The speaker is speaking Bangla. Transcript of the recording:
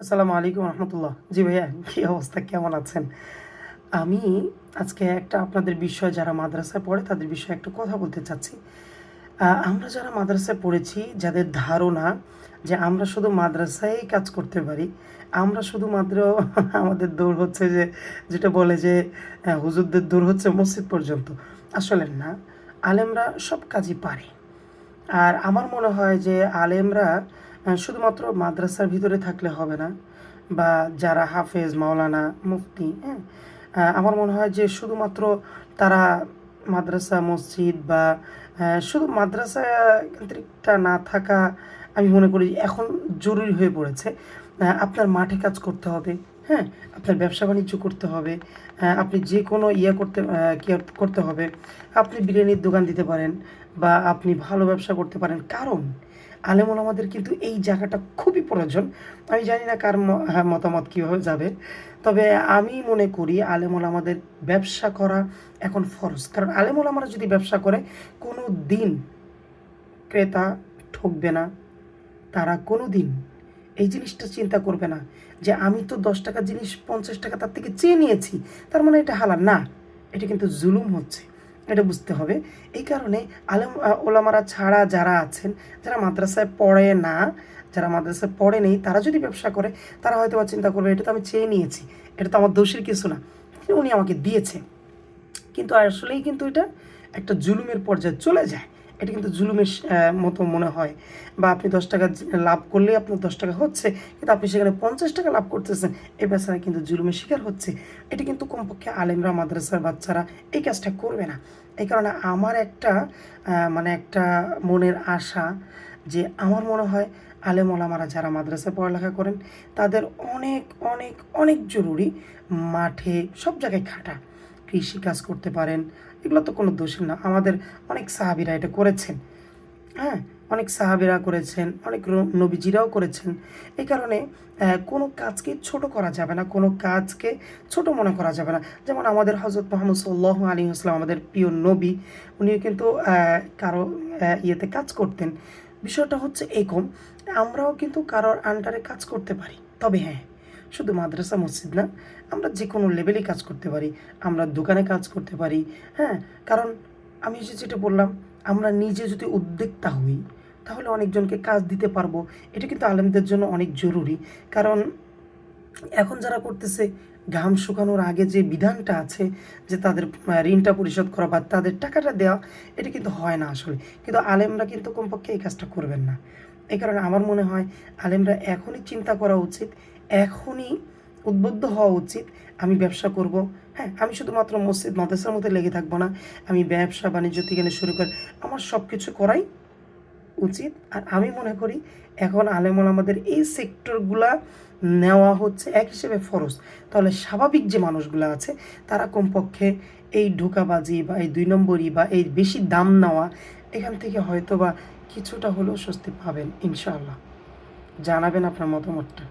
আসসালামু আলাইকুম রহমতুল্লাহ। জি ভাইয়া, কী অবস্থা, কেমন আছেন? আমি আজকে একটা আপনাদের বিষয়, যারা মাদ্রাসায় পড়ে তাদের বিষয়ে একটু কথা বলতে চাচ্ছি। আমরা যারা মাদ্রাসায় পড়েছি, যাদের ধারণা যে আমরা শুধু মাদ্রাসায়ই কাজ করতে পারি, আমরা শুধুমাত্র আমাদের দৌড় হচ্ছে যে, যেটা বলে যে হুজুরদের দৌড় হচ্ছে মসজিদ পর্যন্ত। আসলে না, আলেমরা সব কাজই পারে। আর আমার মনে হয় যে আলেমরা শুধুমাত্র মাদ্রাসার ভিতরে থাকলে হবে না, বা যারা হাফেজ, মাওলানা, মুফতি, হ্যাঁ? আমার মনে হয় যে শুধুমাত্র তারা মাদ্রাসা, মসজিদ বা শুধু মাদ্রাসা কেন্দ্রিকটা না থাকা, আমি মনে করি এখন জরুরি হয়ে পড়েছে। আপনার মাঠে কাজ করতে হবে, হ্যাঁ? আপনার ব্যবসা বাণিজ্য করতে হবে, আপনি যে কোনো কি করতে হবে। আপনি বিরিয়ানির দোকান দিতে পারেন, বা আপনি ভালো ব্যবসা করতে পারেন। কারণ আলেম ওলামাদের কিন্তু এই জায়গাটা খুবই প্রয়োজন। আমি জানি না কার মতামত কীভাবে যাবে। তবে আমি মনে করি আলেম ওলামাদের ব্যবসা করা এখন ফরজ। কারণ আলেম ওলামারা যদি ব্যবসা করে, কোনো দিন ক্রেতা ঠকবে না। তারা কোনো দিন এই জিনিসটা চিন্তা করবে না যে আমি তো ১০ টাকার জিনিস ৫০ টাকা তার থেকে চেয়ে নিয়েছি, তার মানে এটা হালাল না। এটা কিন্তু জুলুম হচ্ছে, এটা বুঝতে হবে। এই কারণে আলেম ওলামারা ছাড়া যারা আছেন, যারা মাদ্রাসায় পড়ে না, যারা মাদ্রাসায় পড়ে নেই, তারা যদি ব্যবসা করে, তারা হয়তো বা চিন্তা করবে এটা তো আমি চেয়ে নিয়েছি, এটা তো আমার দোষের কিছু না, উনি আমাকে দিয়েছে। কিন্তু আসলেই কিন্তু এটা একটা জুলুমের পর্যায়ে চলে যায়। এটা কিন্তু জুলুমের মতো মনে হয়। বা আপনি ১০ টাকা লাভ করলেই আপনার ১০ টাকা হচ্ছে, কিন্তু আপনি সেখানে ৫০ টাকা লাভ করতেছেন। এই বেচারা কিন্তু জুলুমের শিকার হচ্ছে। এটা কিন্তু কমপক্ষে আলেমরা, মাদ্রাসার বাচ্চারা এই কাজটা করবে না। এই কারণে আমার একটা মানে একটা মনের আশা যে আমার মনে হয় আলেম ওলামারা যারা মাদ্রাসায় পড়ালেখা করেন, তাদের অনেক, অনেক, অনেক জরুরি মাঠে সব জায়গায় খাটা। কৃষিকাজ করতে পারেন, এগুলো তো কোনো দোষের না। আমাদের অনেক সাহাবীরা এটা করেছেন, হ্যাঁ? অনেক সাহাবীরা করেছেন, অনেক নবীজিরাও করেছেন। এই কারণে কোনো কাজকে ছোট করা যাবে না, কোনো কাজকে ছোট মনে করা যাবে না। যেমন আমাদের হযরত মুহাম্মদ সাল্লাল্লাহু আলাইহি ওয়াসাল্লাম, আমাদের প্রিয় নবী, উনিও কিন্তু কারো ইয়েতে কাজ করতেন। বিষয়টা হচ্ছে এরকম, আমরাও কিন্তু কারোর আন্ডারে কাজ করতে পারি। তবে হ্যাঁ, শুধু মাদ্রাসা, মসজিদ না, আমরা যেকোনো লেভেলেই কাজ করতে পারি। আমরা দোকানে কাজ করতে পারি, হ্যাঁ? কারণ আমি যেটা বললাম, আমরা নিজে যদি উদ্যোক্তা হই, তাহলে অনেকজনকে কাজ দিতে পারবো। এটা কিন্তু আলেমদের জন্য অনেক জরুরি। কারণ এখন যারা করতেছে, ঘাম শুকানোর আগে যে বিধানটা আছে যে তাদের ঋণটা পরিশোধ করা বা তাদের টাকাটা দেওয়া, এটা কিন্তু হয় না আসলে। কিন্তু আলেমরা কিন্তু কমপক্ষে এই কাজটা করবেন না। এই কারণে আমার মনে হয় আলেমরা এখনই চিন্তা করা উচিত, এখনই উদ্বুদ্ধ হওয়া উচিত, আমি ব্যবসা করব। হ্যাঁ, আমি শুধুমাত্র মসজিদ মাদ্রাসার মধ্যে লেগে থাকবো না। আমি ব্যবসা বাণিজ্য থেকে নিয়ে শুরু করে আমার সব কিছু করাই উচিত। আর আমি মনে করি এখন আলেম ওলামাদের এই সেক্টরগুলা নেওয়া হচ্ছে এক হিসেবে ফরজ। তাহলে স্বাভাবিক যে মানুষগুলা আছে, তারা কমপক্ষে এই ধোঁকাবাজি বা এই ২ নম্বরি বা এই বেশি দাম নেওয়া, এখান থেকে হয়তোবা কিছুটা হলেও স্বস্তি পাবেন ইনশাআল্লাহ। জানাবেন আপনার মতামতটা।